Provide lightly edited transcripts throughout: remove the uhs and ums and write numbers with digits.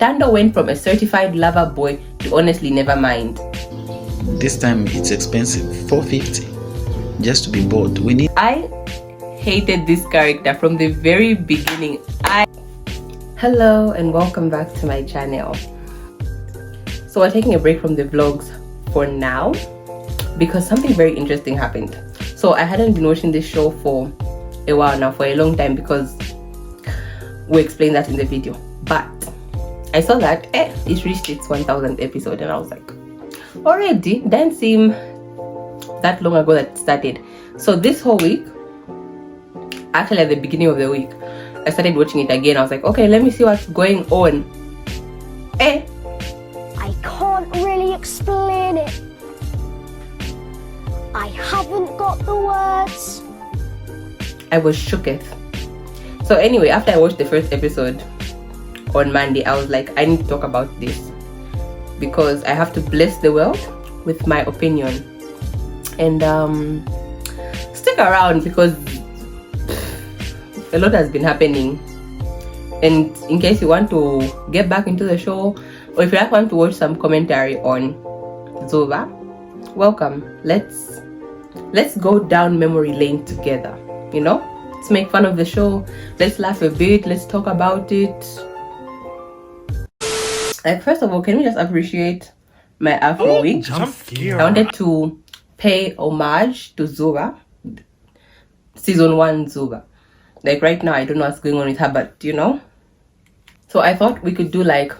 Tando went from a certified lover boy to honestly never mind. This time it's expensive, $450 just to be bought. I hated this character from the very beginning. Hello and welcome back to my channel. So we're taking a break from the vlogs for now because something very interesting happened. So I hadn't been watching this show for a while now, for a long time, because we explained that in the video. But I saw that it reached its 1000th episode and I was like, already? Didn't seem that long ago that it started. So this whole week, actually at the beginning of the week, I started watching it again. I was like, okay, let me see what's going on. I can't really explain it. I haven't got the words. I was shooketh. So anyway, after I watched the first episode on Monday, I was like, I need to talk about this because I have to bless the world with my opinion. And stick around because a lot has been happening. And in case you want to get back into the show, or if you want to watch some commentary on Zuba, welcome. Let's go down memory lane together, you know? Let's make fun of the show, let's laugh a bit, let's talk about it. Like, first of all, can we just appreciate my Afro week? I wanted to pay homage to Zuba, season 1 Zuba. Like right now I don't know what's going on with her, but you know, so I thought we could do like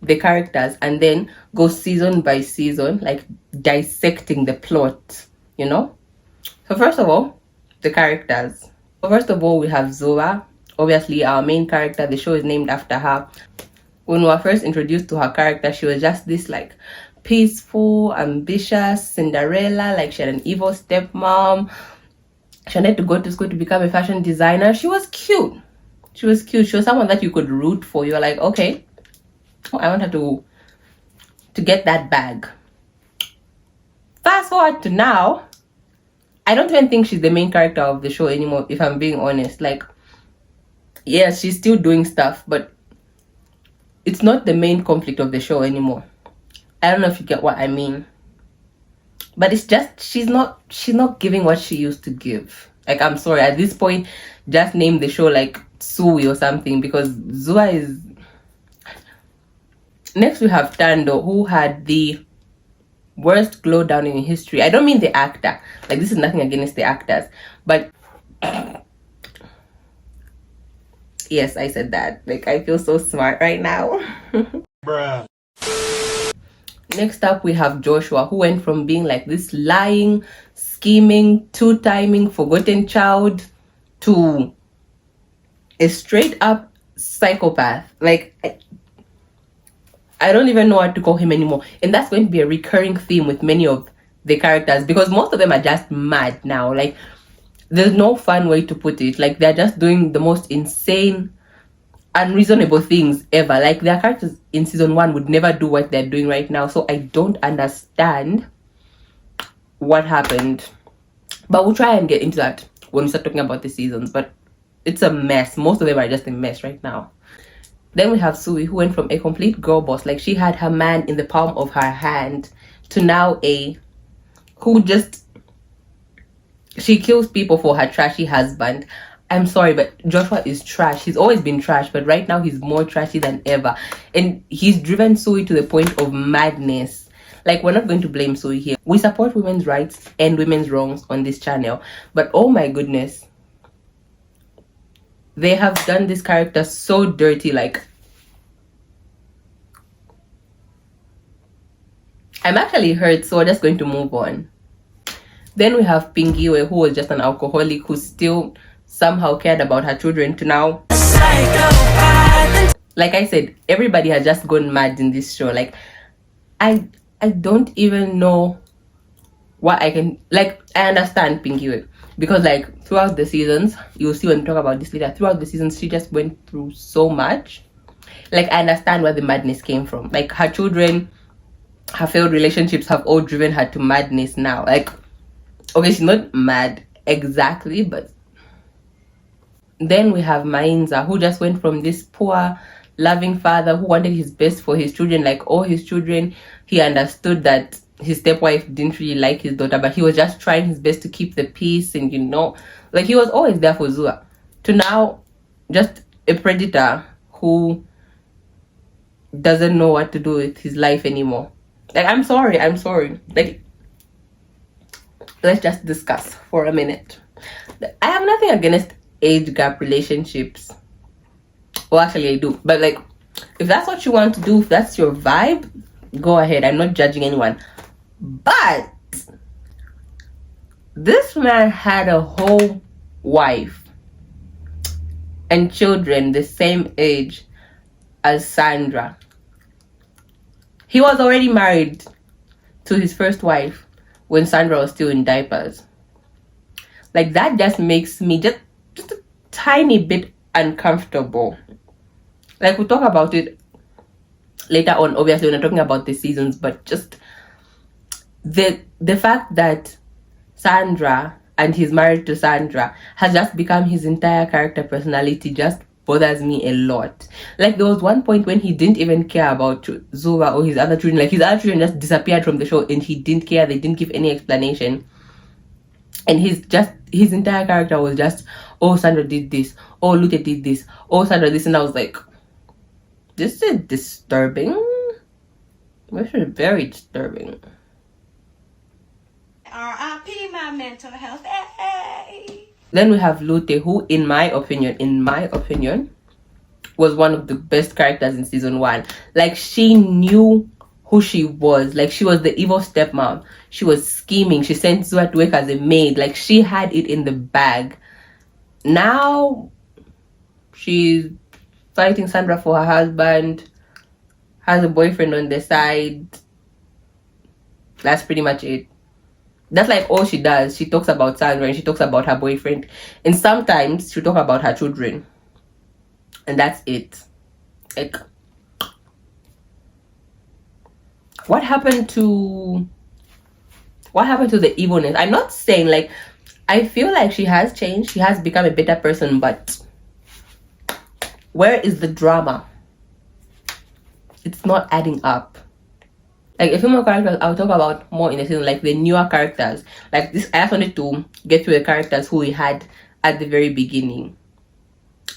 the characters and then go season by season, like dissecting the plot, you know. So first of all, the characters. So first of all, we have Zuba, obviously our main character. The show is named after her. When we were first introduced to her character, she was just this like peaceful, ambitious Cinderella. Like she had an evil stepmom. She wanted to go to school to become a fashion designer. She was cute. She was someone that you could root for. You're like, okay, I want her to get that bag. Fast forward to now, I don't even think she's the main character of the show anymore, if I'm being honest. Like, yes, she's still doing stuff, but it's not the main conflict of the show anymore. I don't know if you get what I mean. But it's just she's not giving what she used to give. Like, I'm sorry, at this point, just name the show like Sui or something, because Zuba is... Next we have Tando, who had the worst glow down in history. I don't mean the actor. Like, this is nothing against the actors, but yes, I said that. Like, I feel so smart right now. Bruh. Next up, we have Joshua, who went from being like this lying, scheming, two-timing, forgotten child to a straight-up psychopath. Like, I don't even know what to call him anymore. And that's going to be a recurring theme with many of the characters, because most of them are just mad now. Like, there's no fun way to put it. Like, they're just doing the most insane, unreasonable things ever. Like, their characters in season 1 would never do what they're doing right now. So I don't understand what happened. But we'll try and get into that when we start talking about the seasons. But it's a mess. Most of them are just a mess right now. Then we have Sui, who went from a complete girl boss, like she had her man in the palm of her hand, to now she kills people for her trashy husband. I'm sorry, but Joshua is trash. He's always been trash, but right now he's more trashy than ever. And he's driven Sui to the point of madness. Like, we're not going to blame Sui here. We support women's rights and women's wrongs on this channel. But oh my goodness, they have done this character so dirty. Like, I'm actually hurt, so we're just going to move on. Then we have Pingiwe, who was just an alcoholic who still somehow cared about her children, to now, like I said, everybody has just gone mad in this show. Like, I don't even know what I can... Like, I understand Pingiwe, because like throughout the seasons, you'll see when we talk about this later, throughout the seasons she just went through so much. Like, I understand where the madness came from. Like, her children, her failed relationships have all driven her to madness now. Like, okay, she's not mad exactly, but then we have Mainza, who just went from this poor loving father who wanted his best for his children, like all his children. He understood that his stepwife didn't really like his daughter, but he was just trying his best to keep the peace, and like he was always there for Zuba. To now, just a predator who doesn't know what to do with his life anymore. Like, I'm sorry. Like, let's just discuss for a minute. I have nothing against age gap relationships. Well, actually I do, but like, if that's what you want to do, if that's your vibe, go ahead. I'm not judging anyone. But this man had a whole wife and children the same age as Sandra. He was already married to his first wife when Sandra was still in diapers. Like, that just makes me just a tiny bit uncomfortable. Like, we'll talk about it later on, obviously, when we're talking about the seasons, but just the fact that Sandra, and he's married to Sandra, has just become his entire character personality just bothers me a lot. Like, there was one point when he didn't even care about Zuba or his other children. Like, his other children just disappeared from the show and he didn't care. They didn't give any explanation. And his entire character was just, oh, Sandra did this, oh, Lute did this, oh, Sandra this. And I was like, this is disturbing. This is very disturbing. R.I.P. my mental health. Hey. Then we have Lute, who, in my opinion, was one of the best characters in season 1. Like, she knew who she was. Like, she was the evil stepmom. She was scheming. She sent Zuba to work as a maid. Like, she had it in the bag. Now, she's fighting Sandra for her husband, has a boyfriend on the side. That's pretty much it. That's like all she does. She talks about Sandra and she talks about her boyfriend. And sometimes she'll talk about her children. And that's it. Like, what happened to the evilness? I'm not saying, like, I feel like she has changed. She has become a better person, but where is the drama? It's not adding up. Like, a few more characters I'll talk about more in the season, like the newer characters. Like this, I just wanted to get to the characters who we had at the very beginning.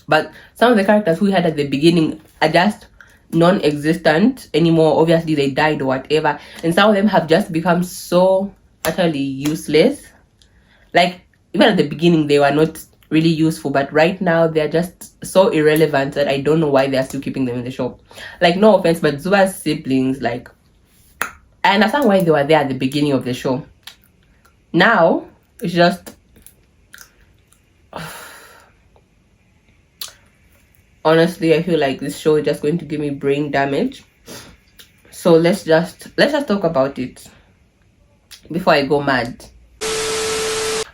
But some of the characters who we had at the beginning are just non-existent anymore. Obviously, they died or whatever. And some of them have just become so utterly useless. Like, even at the beginning, they were not really useful. But right now, they're just so irrelevant that I don't know why they're still keeping them in the show. Like, no offense, but Zuba's siblings, like, I understand why they were there at the beginning of the show. Now, it's just... honestly, I feel like this show is just going to give me brain damage. So let's just talk about it before I go mad.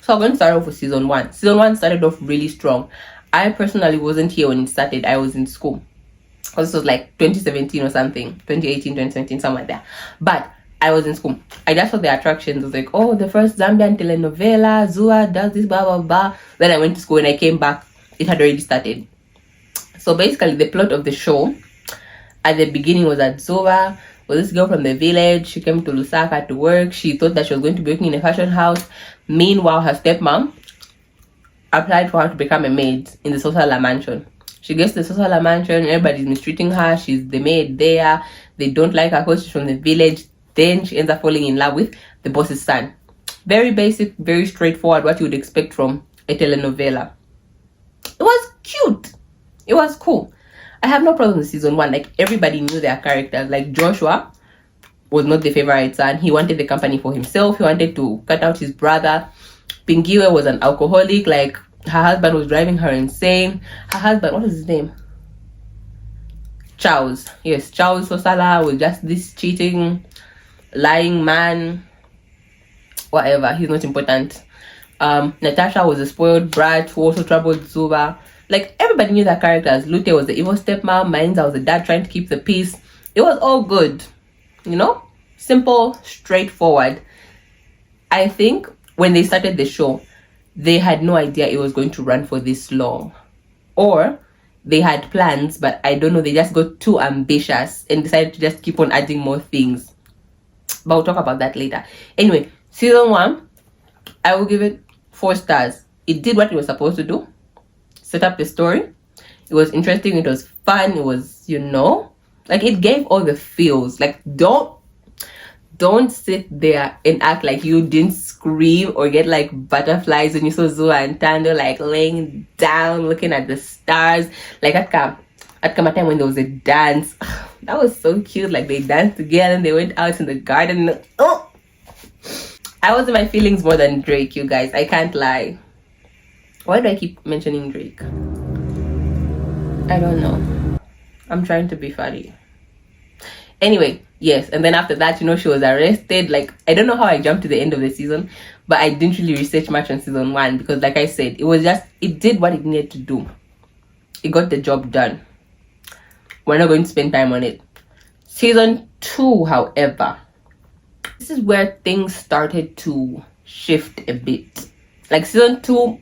So I'm going to start off with season 1. Season 1 started off really strong. I personally wasn't here when it started. I was in school. This was like 2017 or something. 2018, 2017, somewhere there. But I was in school. I just saw the attractions. I was like, oh, the first Zambian telenovela. Zuba does this, blah, blah, blah. Then I went to school and I came back. It had already started. So basically, the plot of the show at the beginning was that Zuba was this girl from the village. She came to Lusaka to work. She thought that she was going to be working in a fashion house. Meanwhile, her stepmom applied for her to become a maid in the Sosala mansion. She gets to the Sosala mansion. Everybody's mistreating her. She's the maid there. They don't like her because she's from the village. Then she ends up falling in love with the boss's son. Very basic, very straightforward, what you would expect from a telenovela. It was cute. It was cool. I have no problem with season 1. Like, everybody knew their characters. Like, Joshua was not the favorite son. He wanted the company for himself. He wanted to cut out his brother. Pingiwe was an alcoholic. Like, her husband was driving her insane. Her husband, what is his name? Charles. Yes, Charles Sosala was just this cheating, lying man. Whatever. He's not important. Natasha was a spoiled brat who also troubled Zuba. Like, everybody knew their characters. Lute was the evil stepmom. Mainza was the dad trying to keep the peace. It was all good. You know? Simple, straightforward. I think when they started the show, they had no idea it was going to run for this long. Or they had plans, but I don't know, they just got too ambitious and decided to just keep on adding more things. But we'll talk about that later. Anyway, season 1, I will give it 4 stars. It did what it was supposed to do. Set up the story. It was interesting. It was fun. It was, like, it gave all the feels. Like, don't sit there and act like you didn't scream or get like butterflies when you saw Zuba and Tando like laying down looking at the stars. Like at a time when there was a dance, that was so cute. Like they danced together and they went out in the garden. Oh, I was in my feelings more than Drake, you guys. I can't lie. Why do I keep mentioning Drake? I don't know. I'm trying to be funny. Anyway, yes, and then after that, she was arrested. Like, I don't know how I jumped to the end of the season, but I didn't really research much on season 1 because, like I said, it did what it needed to do. It got the job done. We're not going to spend time on it. Season 2, however, this is where things started to shift a bit. Like, season 2,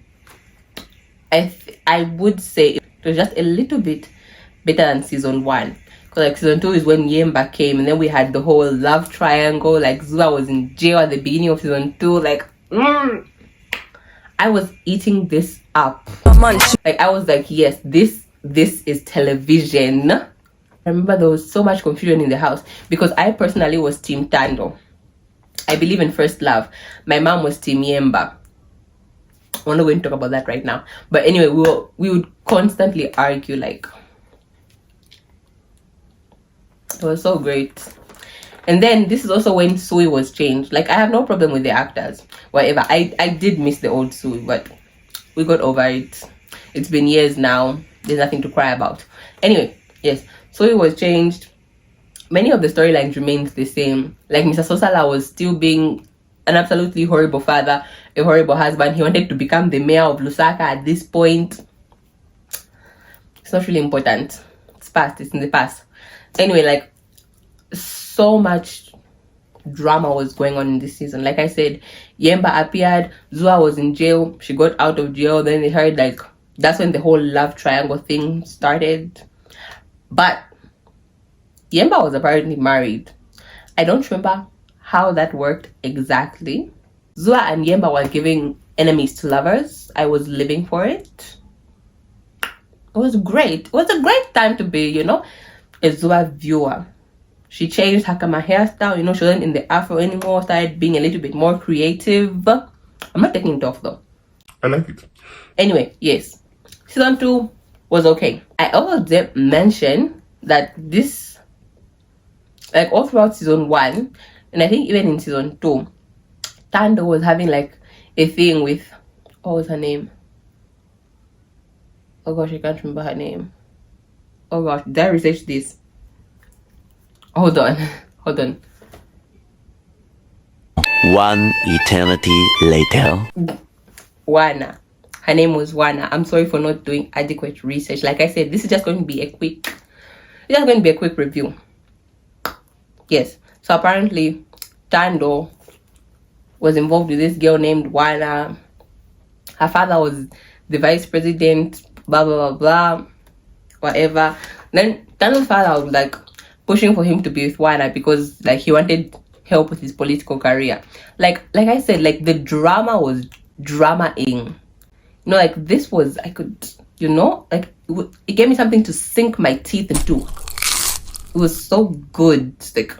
I would say it was just a little bit better than season 1. Like season 2 is when Yemba came, and then we had the whole love triangle. Like Zuba was in jail at the beginning of season 2. Like I was eating this up. Like I was like, yes, this is television. I remember there was so much confusion in the house because I personally was team Tando. I believe in first love. My mom was team Yemba. We're not going to talk about that right now. But anyway, we would constantly argue. Like it was so great. And then this is also when Sui was changed. Like I have no problem with the actors, whatever. I did miss the old Sui, but we got over it. It's been years now. There's nothing to cry about. Anyway, yes, Sui was changed. Many of the storylines remained the same. Like Mr. Sosala was still being an absolutely horrible father, a horrible husband. He wanted to become the mayor of Lusaka at this point. It's not really important. It's past. It's in the past. Anyway, like so much drama was going on in this season. Like I said, Yemba appeared, Zua was in jail, she got out of jail, then they heard like that's when the whole love triangle thing started. But Yemba was apparently married. I don't remember how that worked exactly. Zua and Yemba were giving enemies to lovers. I was living for it. It was great. It was a great time to be, a Zua viewer. She changed her Kama hairstyle, she wasn't in the afro anymore, started being a little bit more creative. I'm not taking it off though. I like it. Anyway, yes. Season 2 was okay. I also did mention that this, like all throughout season 1, and I think even in season 2, Tando was having like a thing with, what was her name? Oh gosh, I can't remember her name. Oh gosh, did I research this? Hold on. One eternity later. Wana. Her name was Wana. I'm sorry for not doing adequate research. Like I said, this is just going to be a quick review. Yes. So apparently, Tando was involved with this girl named Wana. Her father was the vice president, blah, blah, blah, blah. Whatever. Then Tando's father was like pushing for him to be with Wana because like he wanted help with his political career. Like I said, like the drama was drama-ing. Like this was, I could, like it gave me something to sink my teeth into. It was so good. Like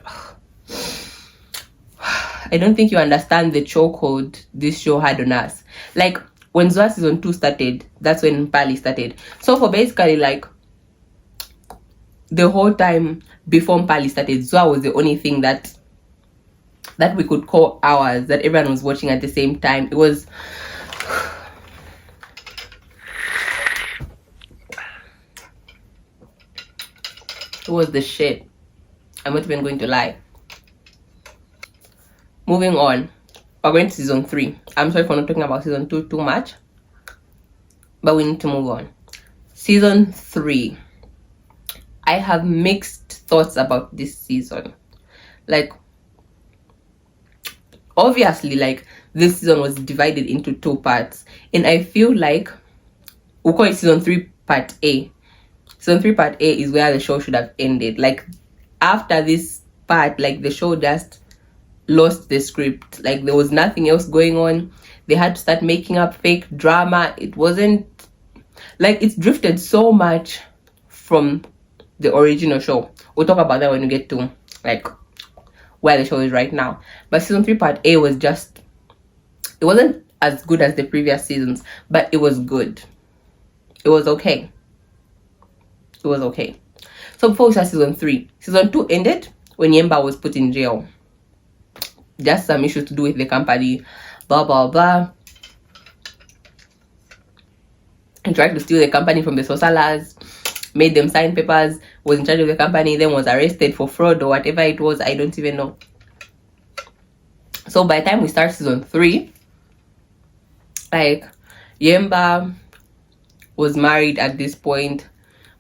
I don't think you understand the chokehold this show had on us. Like when Zua season 2 started, that's when Pali started. So for basically like the whole time before Pali started, Zua was the only thing that we could call ours, that everyone was watching at the same time. It was the shit. I'm not even going to lie. Moving on, we're going to season 3. I'm sorry for not talking about season 2 too much, but we need to move on. Season 3. I have mixed thoughts about this season. Like, obviously, like, this season was divided into 2 parts. And I feel like, we'll call it season 3 part A. Season 3 part A is where the show should have ended. Like, after this part, like, the show just lost the script. Like, there was nothing else going on. They had to start making up fake drama. It wasn't like, it's drifted so much from the original show. We'll talk about that when we get to like where the show is right now. But season 3 part A was just, it wasn't as good as the previous seasons, but it was good. It was okay. It was okay. So before we start season 3, season 2 ended when Yemba was put in jail. Just some issues to do with the company, blah blah blah. He tried to steal the company from the Sosalas, made them sign papers, was in charge of the company, then was arrested for fraud or whatever it was. I don't even know. So by the time we start season 3, like, Yemba was married at this point,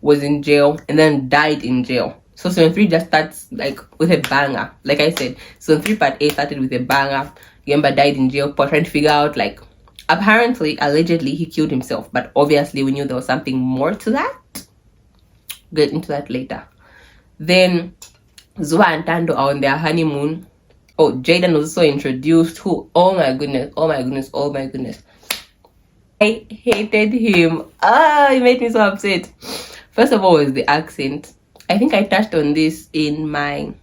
was in jail, and then died in jail. So season 3 just starts like with a banger. Like I said, season 3 part A started with a banger. Yemba died in jail. People trying to figure out, like, apparently, allegedly, he killed himself. But obviously, we knew there was something more to that. Get into that later. Then Zuba and Tando are on their honeymoon. Oh, Jaden was also introduced. Who? Oh my goodness. Oh my goodness. Oh my goodness. I hated him. He made me so upset. First of all was the accent. I think I touched on this in my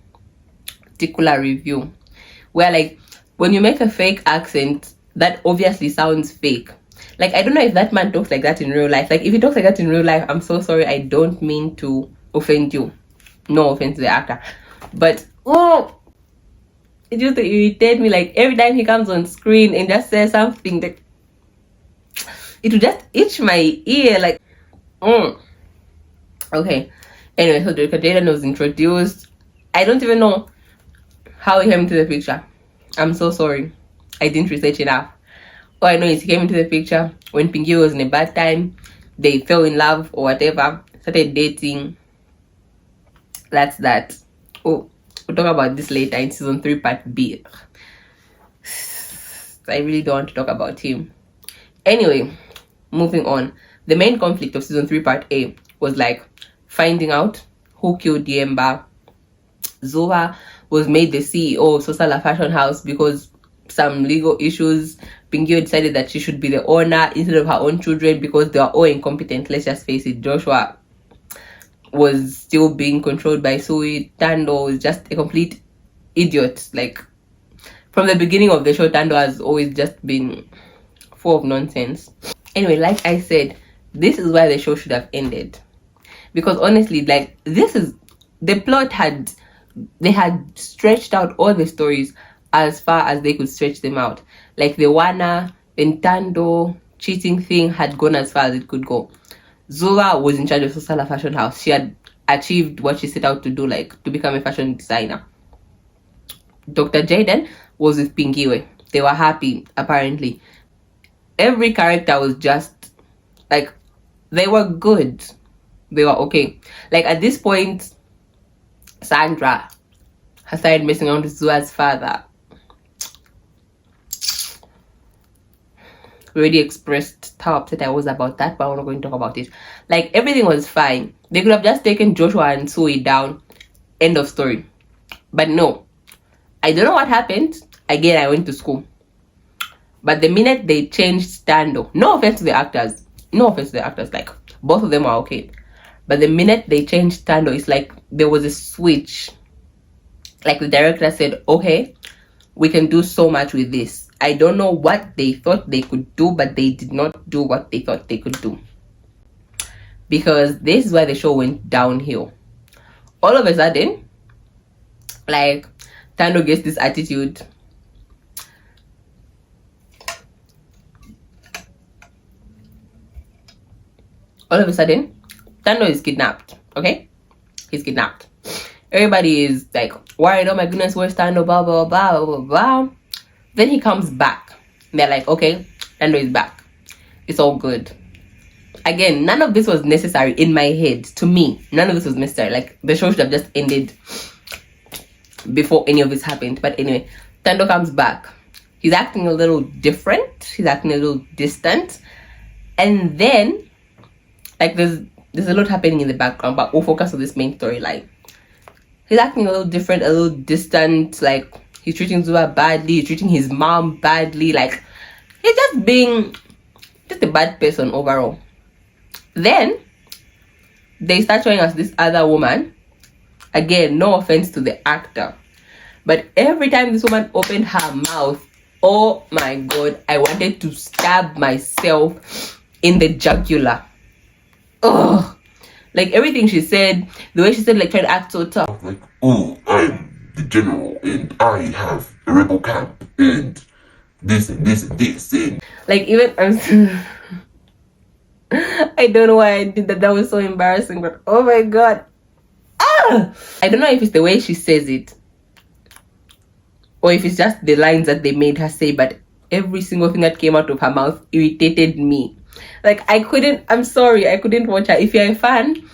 particular review, where, like, when you make a fake accent, that obviously sounds fake. Like, I don't know if that man talks like that in real life. Like, if he talks like that in real life, I'm so sorry. I don't mean to offend you. No offense to the actor. But, it used to irritate me. Like, every time he comes on screen and just says something, that it would just itch my ear. Like, Okay. Anyway, so Dr. Jaden was introduced. I don't even know how he came into the picture. I'm so sorry. I didn't research enough. All I know is he came into the picture when Pinky was in a bad time. They fell in love or whatever. Started dating. That's that. Oh, we'll talk about this later in season 3 part B. I really don't want to talk about him. Anyway, moving on. The main conflict of season 3 part A was like finding out who killed Yemba. Zuba was made the CEO of Sosala Fashion House because some legal issues. Pingyo decided that she should be the owner instead of her own children because they are all incompetent. Let's just face it. Joshua was still being controlled by Sui. Tando was just a complete idiot. Like, from the beginning of the show, Tando has always just been full of nonsense. Anyway, like I said, this is where the show should have ended. Because honestly, like, this is the plot they had stretched out all the stories as far as they could stretch them out. Like, the Wana, Tando cheating thing had gone as far as it could go. Zuba was in charge of Sosala Fashion House. She had achieved what she set out to do, like, to become a fashion designer. Dr. Jaden was with Pingiwe. They were happy, apparently. Every character was just, like, they were good. They were okay. Like, at this point, Sandra has started messing around with Zua's father. Already expressed how upset I was about that, but I'm not going to talk about it. Like, everything was fine. They could have just taken Joshua and Sui down. End of story. But no. I don't know what happened. Again, I went to school. But the minute they changed Tando, no offense to the actors. No offense to the actors. Like, both of them are okay. But the minute they changed Tando, it's like there was a switch. Like, the director said, okay, we can do so much with this. I don't know what they thought they could do, but they did not do what they thought they could do. Because this is where the show went downhill. All of a sudden, like, Tando gets this attitude. All of a sudden, Tando is kidnapped. Okay? He's kidnapped. Everybody is like, worried, oh my goodness, where's Tando? Blah, blah, blah, blah, blah. Then he comes back. They're like, okay, Tando is back. It's all good. Again, none of this was necessary in my head. To me, none of this was necessary. Like, the show should have just ended before any of this happened. But anyway, Tando comes back. He's acting a little different. He's acting a little distant. And then, like, there's there's a lot happening in the background, but we'll focus on this main storyline. He's acting a little different, a little distant, like he's treating Zuba badly, he's treating his mom badly, like he's just being just a bad person overall. Then they start showing us this other woman. Again, no offense to the actor, but every time this woman opened her mouth, oh my god, I wanted to stab myself in the jugular. Ugh. Like everything she said, the way she said, like trying to act so tough. Like, oh, I'm the general and I have a rebel camp and this and this and this and like even I don't know why I did that. That was so embarrassing, but oh my god. I don't know if it's the way she says it or if it's just the lines that they made her say, but every single thing that came out of her mouth irritated me. Like I'm sorry, I couldn't watch her. If you're a fan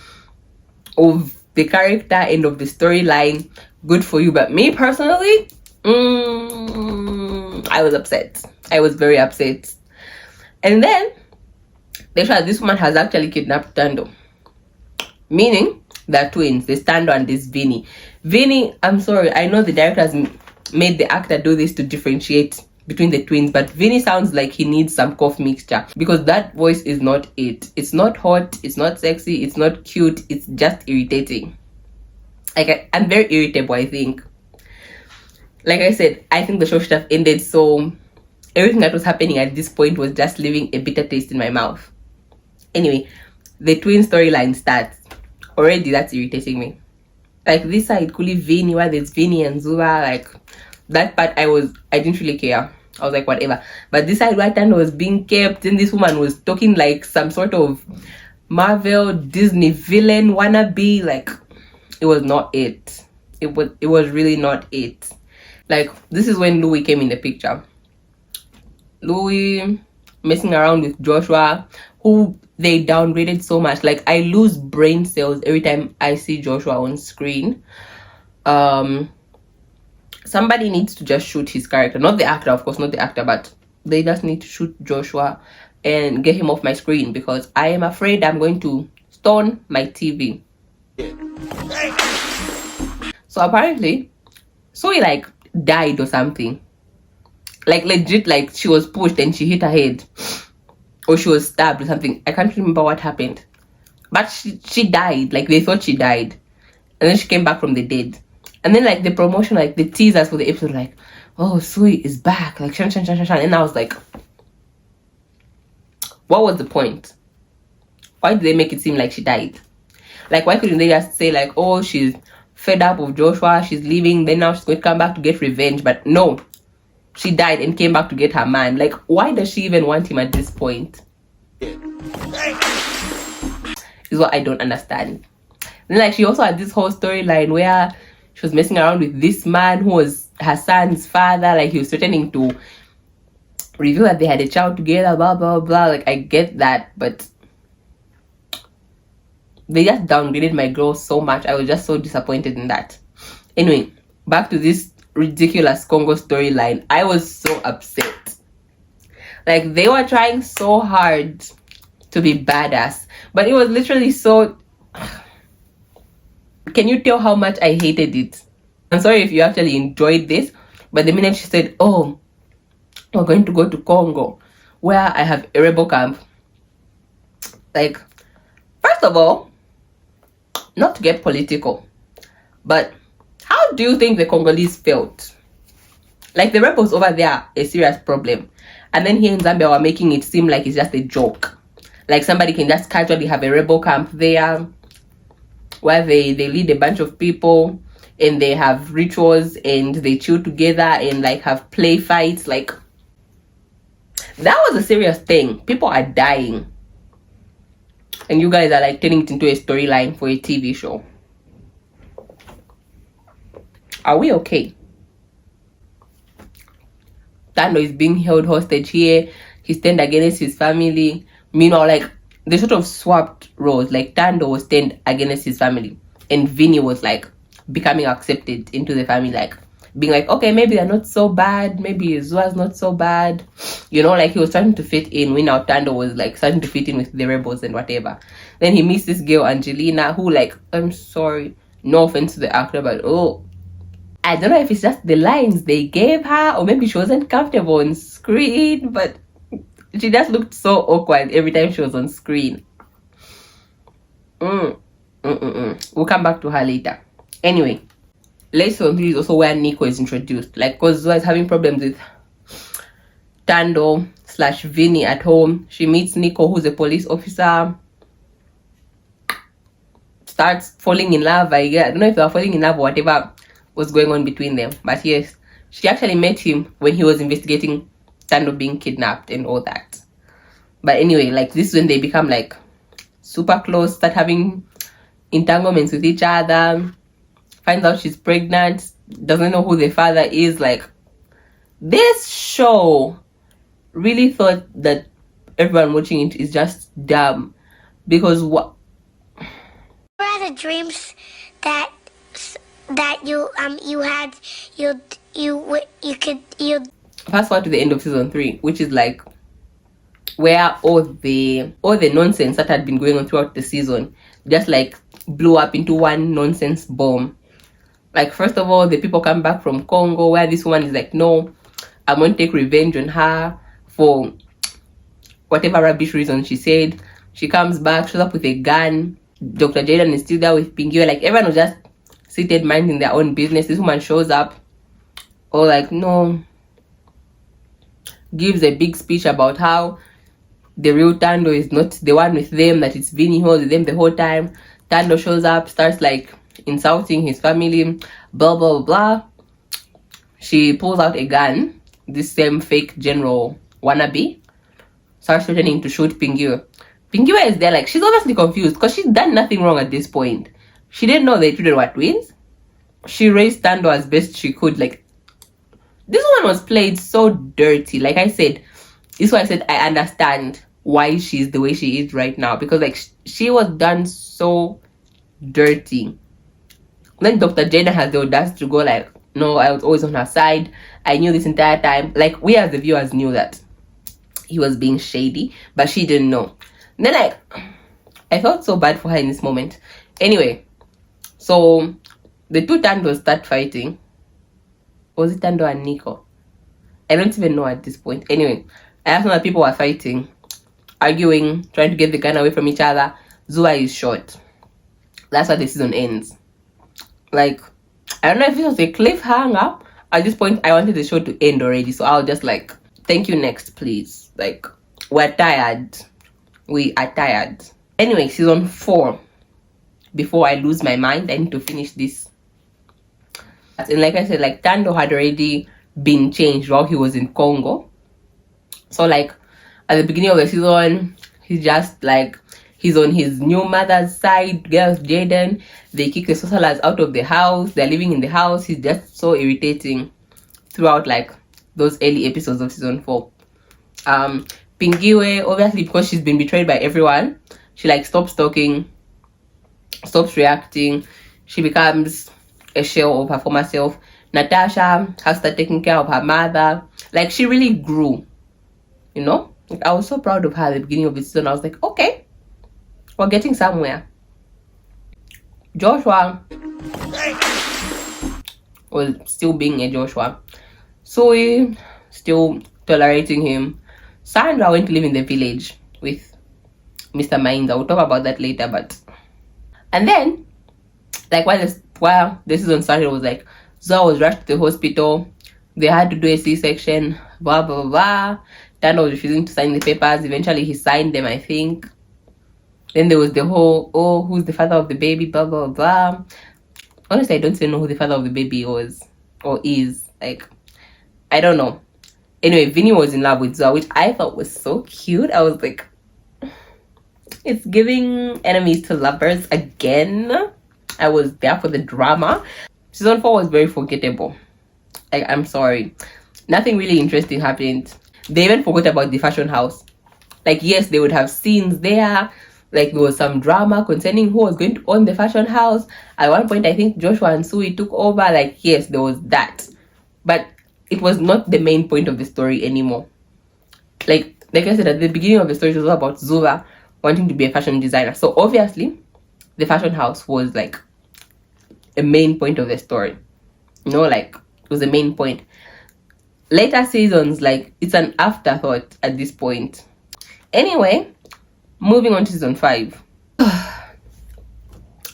of the character and of the storyline, good for you. But me personally, I was upset. I was very upset. And then they showed this woman has actually kidnapped Tando. Meaning they're twins. There's Tando and there's Vinny. Vinny, I'm sorry, I know the director has made the actor do this to differentiate between the twins, but Vinny sounds like he needs some cough mixture because that voice is not it. It's not hot, it's not sexy, it's not cute, it's just irritating. Like I'm very irritable, I think. Like I said, I think the show should have ended, so everything that was happening at this point was just leaving a bitter taste in my mouth. Anyway, the twin storyline starts. Already that's irritating me. Like this side, Kuli Vinny, where there's Vinny and Zuba, like that part I didn't really care. I was like, whatever. But this side where Tando was being kept, and this woman was talking like some sort of Marvel Disney villain wannabe. Like it was not it. It was really not it. Like this is when Louis came in the picture. Louis messing around with Joshua, who they downgraded so much. Like I lose brain cells every time I see Joshua on screen. Somebody needs to just shoot his character, not the actor, of course, not the actor, but they just need to shoot Joshua and get him off my screen because I am afraid I'm going to stone my TV. So apparently Sui like died or something, like legit, like she was pushed and she hit her head or she was stabbed or something. I can't remember what happened, but she died. Like they thought she died, and then she came back from the dead. And then like the promotion, like the teasers for the episode, like, oh, Sui is back, like shan. And I was like, what was the point? Why did they make it seem like she died? Like why couldn't they just say like, oh, she's fed up of Joshua, she's leaving, then now she's going to come back to get revenge? But no, she died and came back to get her man. Like why does she even want him at this point? Is what I don't understand. And like she also had this whole storyline where she was messing around with this man who was her son's father. Like he was threatening to reveal that they had a child together, blah blah blah. Like I get that, but they just downgraded my girl so much. I was just so disappointed in that. Anyway, back to this ridiculous Congo storyline. I was so upset. Like they were trying so hard to be badass, but it was literally so... Can you tell how much I hated it? I'm sorry if you actually enjoyed this, but the minute she said, oh, we're going to go to Congo where I have a rebel camp, like, first of all, not to get political, but how do you think the Congolese felt? Like the rebels over there are a serious problem, and then here in Zambia we're making it seem like it's just a joke. Like somebody can just casually have a rebel camp there where they lead a bunch of people and they have rituals and they chill together and like have play fights. Like that was a serious thing. People are dying and you guys are like turning it into a storyline for a TV show. Are we okay? Tando is being held hostage here. He's turned against his family. Meanwhile, like they sort of swapped roles. Like Tando was turned against his family and Vinny was like becoming accepted into the family. Like being like, okay, maybe they're not so bad, maybe Zua's not so bad, you know, like he was trying to fit in when now Tando was like starting to fit in with the rebels and whatever. Then he meets this girl Angelina who, like, I'm sorry, no offense to the actor, but I don't know if it's just the lines they gave her, or maybe she wasn't comfortable on screen, but she just looked so awkward every time she was on screen. We'll come back to her later. Anyway, lesson 3 is also where Nico is introduced. Like, because Zua is having problems with Tando / Vinny at home. She meets Nico, who's a police officer. Starts falling in love. I don't know if they were falling in love or whatever was going on between them. But yes, she actually met him when he was investigating Tando being kidnapped and all that. But anyway, like, this is when they become like super close, start having entanglements with each other. Finds out she's pregnant, doesn't know who the father is. Like, this show really thought that everyone watching it is just dumb, because what are the dreams that you fast forward to the end of season 3, which is like where all the nonsense that had been going on throughout the season just like blew up into one nonsense bomb. Like, first of all, the people come back from Congo, where this woman is like, no, I'm going to take revenge on her for whatever rubbish reason she said. She comes back, shows up with a gun. Dr. Jaden is still there with Pinguio. Like, everyone was just seated minding their own business. This woman shows up, or like, no, gives a big speech about how the real Tando is not the one with them, that it's Vinny who was with them the whole time. Tando shows up, starts like insulting his family, blah blah blah. She pulls out a gun, this same fake general wannabe, starts threatening to shoot Pinguio. Pinguio is there, like, she's obviously confused because she's done nothing wrong at this point. She didn't know they children were twins. She raised Tando as best she could. Like, this one was played so dirty. Like I said, this is why I said I understand why she's the way she is right now, because like she was done so dirty. Then Dr. Jaden has the audacity to go like, no, I was always on her side. I knew this entire time. Like, we as the viewers knew that he was being shady, but she didn't know. And then like, I felt so bad for her in this moment. Anyway, so the two Tandos start fighting. Was it Tando and Nico? I don't even know at this point. Anyway, I asked that people were fighting, arguing, trying to get the gun away from each other. Zuba is shot. That's how the season ends. Like, I don't know if it was a cliffhanger. At this point, I wanted the show to end already, so I'll just like, thank you, next, please. Like, we're tired. We are tired. Anyway, season 4. Before I lose my mind, I need to finish this. And like I said, like, Tando had already been changed while he was in Congo. So like, at the beginning of the season, he's just like, he's on his new mother's side, girls Jaden. They kick the sorcerers out of the house. They're living in the house. He's just so irritating throughout like those early episodes of season 4. Pinguio, obviously because she's been betrayed by everyone, she like stops talking, stops reacting. She becomes a shell of her former self. Natasha has started taking care of her mother. Like, she really grew, you know. Like, I was so proud of her at the beginning of the season. I was like, okay, we're getting somewhere. Joshua was still being a Joshua. Sui still tolerating him. Sandra went to live in the village with Mr. Mainza. We'll talk about that later. But and then, like, while the season started, was like, Zoe was rushed to the hospital. They had to do a C-section. Blah blah blah. Tando was refusing to sign the papers. Eventually, he signed them, I think. Then there was the whole, oh, who's the father of the baby, blah, blah, blah. Honestly, I don't even know who the father of the baby was or is. Like, I don't know. Anyway, Vinny was in love with Zoa, which I thought was so cute. I was like, it's giving enemies to lovers again. I was there for the drama. Season 4 was very forgettable. Like, I'm sorry. Nothing really interesting happened. They even forgot about the fashion house. Like, yes, they would have scenes there. Like, there was some drama concerning who was going to own the fashion house. At one point, I think Joshua and Sui took over. Like, yes, there was that. but it was not the main point of the story anymore. Like I said, at the beginning of the story, it was all about Zuba wanting to be a fashion designer. So obviously, the fashion house was like a main point of the story. Like it was the main point. Later seasons, like it's an afterthought at this point. Anyway, moving on to season 5.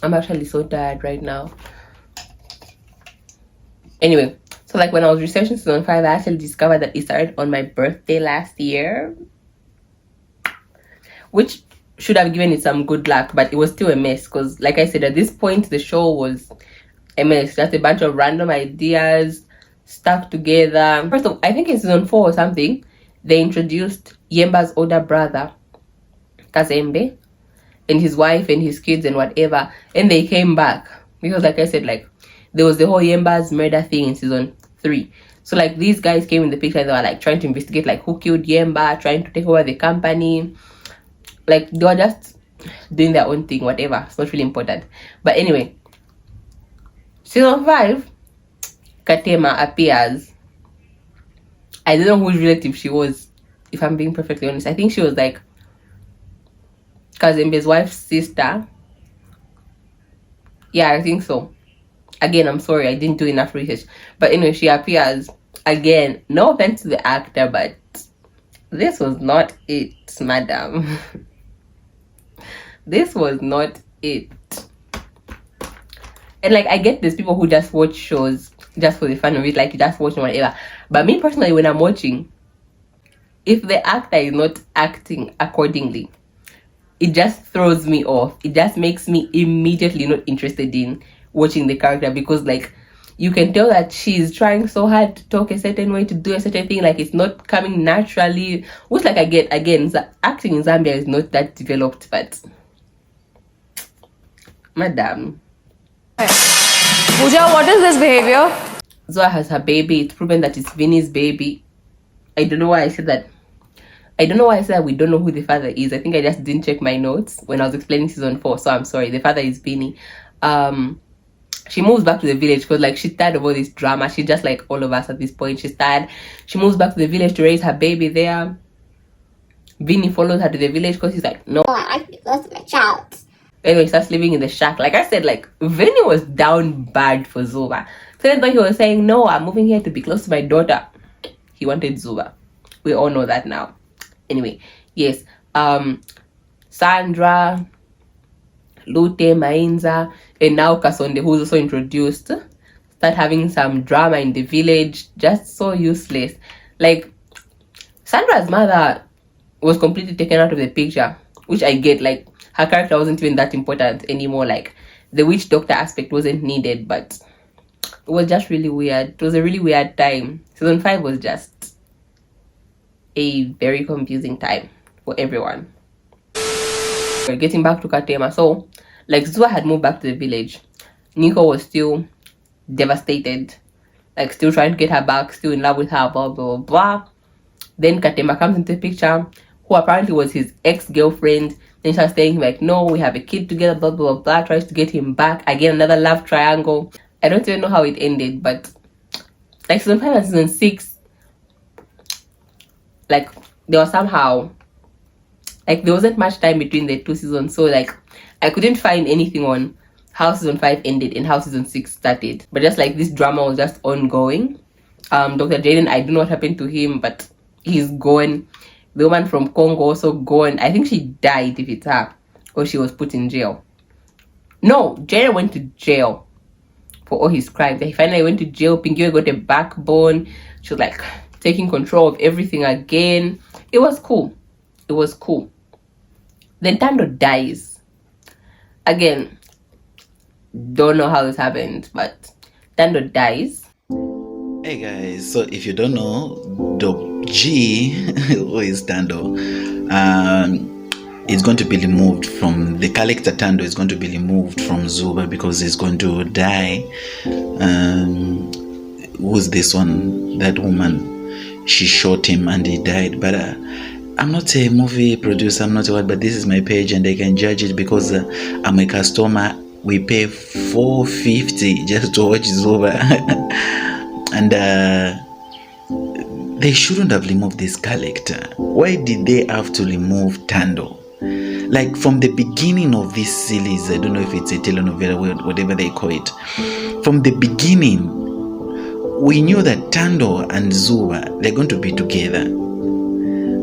I'm actually so tired right now. Anyway, so like when I was researching season 5, I actually discovered that it started on my birthday last year, which should have given it some good luck, but it was still a mess because, like I said, at this point the show was a mess. Just a bunch of random ideas stuck together. First of all, I think in season 4 or something, they introduced Yemba's older brother, Kazembe, and his wife and his kids and whatever, and they came back because, like I said, like there was the whole Yemba's murder thing in season 3. So like these guys came in the picture. They were like trying to investigate like who killed Yemba, trying to take over the company. Like they were just doing their own thing, whatever. It's not really important. But anyway, season 5, Katema appears. I don't know whose relative she was, if I'm being perfectly honest. I think she was like Kazembe's wife's sister. Yeah, I think so. Again, I'm sorry, I didn't do enough research. But anyway, she appears. Again, no offense to the actor, but this was not it, madam. This was not it. And like, I get there's people who just watch shows just for the fun of it, like you just watch whatever. But me personally, when I'm watching, if the actor is not acting accordingly, it just throws me off. It just makes me immediately not interested in watching the character, because like you can tell that she's trying so hard to talk a certain way, to do a certain thing, like it's not coming naturally. Which like I get, again, acting in Zambia is not that developed, but madam. Pooja, what is this behavior? Zoa has her baby. It's proven that it's Vinny's baby. I don't know why I said that. I don't know why I said we don't know who the father is. I think I just didn't check my notes when I was explaining season 4. So I'm sorry. The father is Vinny. She moves back to the village because like she's tired of all this drama. She's just like all of us at this point. She's tired. She moves back to the village to raise her baby there. Vinny follows her to the village because he's like, no, I like to be close to my child. Anyway, he starts living in the shack. Like I said, like Vinny was down bad for Zuba. So then he was saying, no, I'm moving here to be close to my daughter. He wanted Zuba. We all know that now. Anyway, yes. Sandra, Lute, Mainza, and now Kasonde, who's also introduced, start having some drama in the village. Just so useless. Like, Sandra's mother was completely taken out of the picture, which I get. Like, her character wasn't even that important anymore. Like, the witch doctor aspect wasn't needed, but it was just really weird. It was a really weird time. Season 5 was just a very confusing time for everyone. We're getting back to Katema. So, like, Zua had moved back to the village. Nico was still devastated. Like, still trying to get her back, still in love with her, blah, blah, blah. Then Katema comes into the picture, who apparently was his ex-girlfriend. Then she starts saying, like, no, we have a kid together, blah, blah, blah. Tries to get him back. Again, another love triangle. I don't even know how it ended, but like season 5 and season 6, like there was somehow, like there wasn't much time between the 2 seasons. So like I couldn't find anything on how season 5 ended and how season 6 started. But just like this drama was just ongoing. Dr. Jaden, I don't know what happened to him, but he's gone. The woman from Congo also gone. I think she died, if it's her, or she was put in jail. No, Jaden went to jail for all his crimes. He finally went to jail. Pingiwe got a backbone. She was like taking control of everything again. It was cool. It was cool. Then Tando dies. Again, don't know how this happened, but Tando dies. Hey guys, so if you don't know, Doc G, who is Tando, is going to be removed from the character. Tando is going to be removed from Zuba because he's going to die. Who's this one? That woman, she shot him and he died. But I'm not a movie producer, I'm not a what, but this is my page and I can judge it because I'm a customer. We pay $4.50 just to watch Zuba. And they shouldn't have removed this character. Why did they have to remove Tando? Like from the beginning of this series, I don't know if it's a telenovela, whatever they call it. From the beginning, we knew that Tando and Zuba, they're going to be together.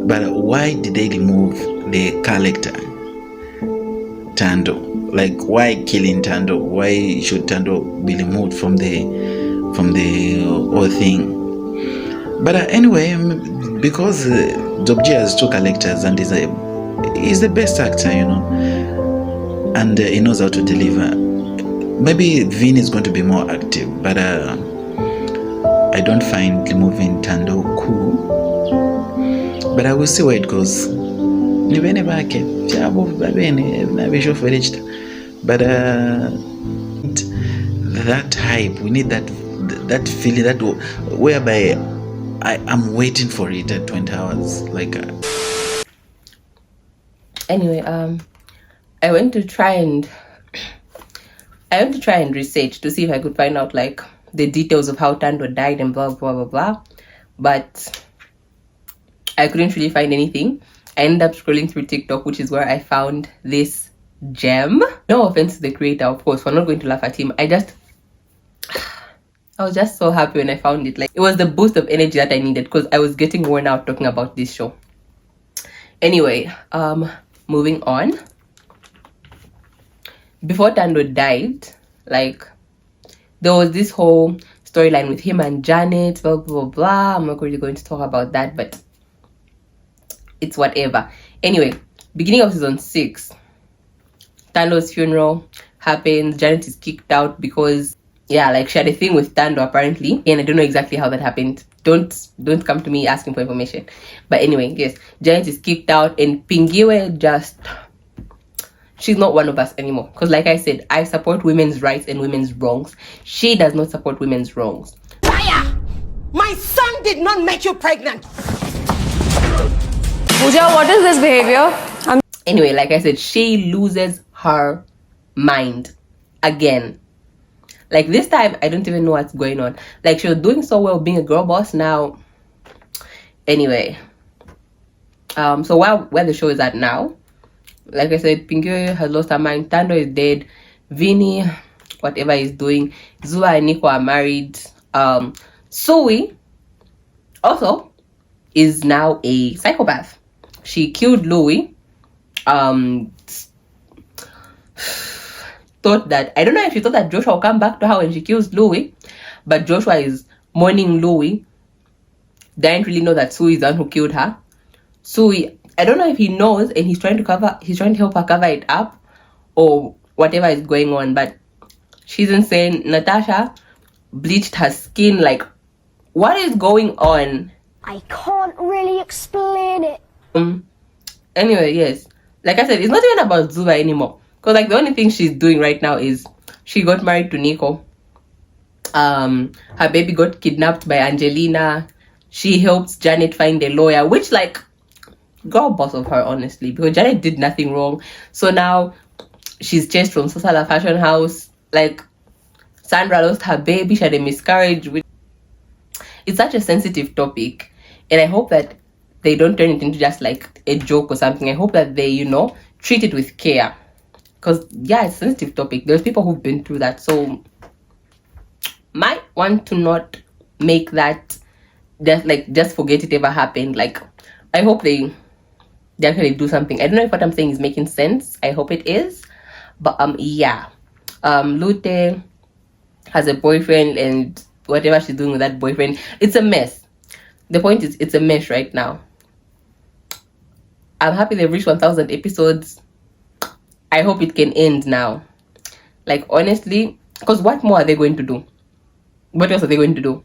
But why did they remove the character Tando? Like, why killing Tando? Why should Tando be removed from the whole thing? But anyway, because Zobji has two characters and he's the best actor, you know, and he knows how to deliver. Maybe Vin is going to be more active, but I don't find removing Tando cool. But I will see where it goes. But that hype, we need that feeling, that whereby I'm waiting for it at 20 hours. Like anyway, I went to try and research to see if I could find out like the details of how Tando died and blah blah blah blah, but I couldn't really find anything. I ended up scrolling through TikTok, which is where I found this gem. No offense to the creator, of course, we're not going to laugh at him. I was just so happy when I found it. Like, it was the boost of energy that I needed because I was getting worn out talking about this show. Anyway, moving on. Before Tando died, like, there was this whole storyline with him and Janet, blah blah blah. I'm not really going to talk about that, but it's whatever. Anyway, beginning of season 6, Tando's funeral happens. Janet is kicked out because, yeah, like, she had a thing with Tando apparently, and I don't know exactly how that happened. Don't come to me asking for information. But anyway, yes, Janet is kicked out, and Pingiwe just, she's not one of us anymore. Because like I said, I support women's rights and women's wrongs. She does not support women's wrongs. Liar! My son did not make you pregnant. Pooja, what is this behavior? Anyway, like I said, she loses her mind again. Like, this time, I don't even know what's going on. Like, she was doing so well being a girl boss now. Anyway. So where the show is at now, like I said, Pingiwe has lost her mind. Tando is dead. Vinny, whatever he's doing. Zuba and Nico are married. Sui also is now a psychopath. She killed Louis. Thought that, I don't know if she thought that Joshua will come back to her when she kills Louis, but Joshua is mourning Louis. Didn't really know that Sui is the one who killed her. Sui, I don't know if he knows and he's trying to help her cover it up or whatever is going on, but she's insane. Natasha bleached her skin. Like, what is going on? I can't really explain it. Anyway, yes, like I said, it's not even about Zuba anymore. Because, like, the only thing she's doing right now is she got married to Nico. Her baby got kidnapped by Angelina. She helped Janet find a lawyer, which, like, girl boss of her, honestly, because Janet did nothing wrong. So now she's chased from Sosala Fashion House. Like, Sandra lost her baby. She had a miscarriage. It's such a sensitive topic. And I hope that they don't turn it into just, like, a joke or something. I hope that they, you know, treat it with care. Because, yeah, it's a sensitive topic. There's people who've been through that. So, might want to not make that, just forget it ever happened. Like, I hope they actually do something. I don't know if what I'm saying is making sense. I hope it is. But, yeah. Lute has a boyfriend, and whatever she's doing with that boyfriend, it's a mess. The point is, it's a mess right now. I'm happy they've reached 1,000 episodes. I hope it can end now. Like, honestly, because what more are they going to do? What else are they going to do?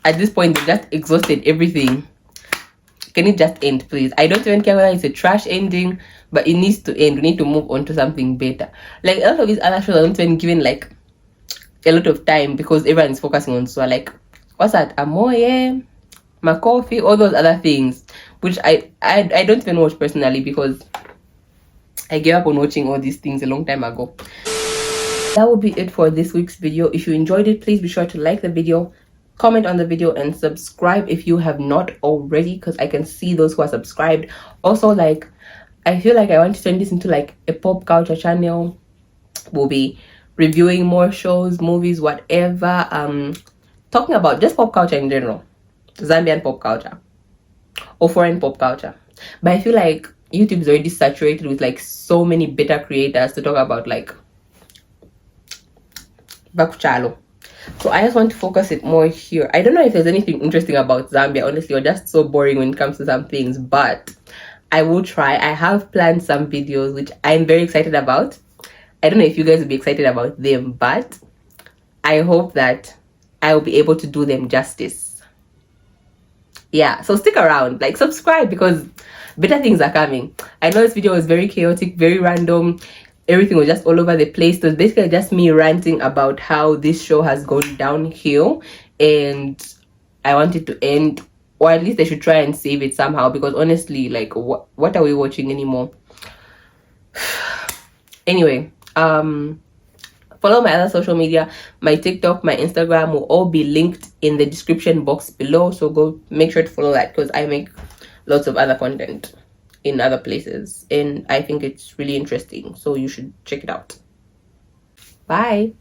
At this point, they've just exhausted everything. Can it just end, please? I don't even care whether it's a trash ending, but it needs to end. We need to move on to something better. Like, a lot of these other shows are not even given, like, a lot of time because everyone is focusing on, so, like, what's that? Amoye, Makofi, all those other things, which I don't even watch personally because I gave up on watching all these things a long time ago. That will be it for this week's video. If you enjoyed it, please be sure to like the video, comment on the video, and subscribe if you have not already, because I can see those who are subscribed. Also, like, I feel like I want to turn this into like a pop culture channel. We'll be reviewing more shows, movies, whatever, talking about just pop culture in general, Zambian pop culture or foreign pop culture. But I feel like YouTube is already saturated with like so many better creators to talk about, like Bakuchalo. So I just want to focus it more here. I don't know if there's anything interesting about Zambia, honestly, or just so boring when it comes to some things, but I will try. I have planned some videos which I'm very excited about. I don't know if you guys will be excited about them, but I hope that I will be able to do them justice. Yeah, so stick around, like subscribe, because better things are coming. I know this video was very chaotic, very random. Everything was just all over the place. So it's basically just me ranting about how this show has gone downhill, and I want it to end, or at least they should try and save it somehow, because honestly, like, what are we watching anymore? Anyway, follow my other social media. My TikTok, my Instagram will all be linked in the description box below, so go make sure to follow that, because I make lots of other content in other places and I think it's really interesting, so you should check it out. Bye.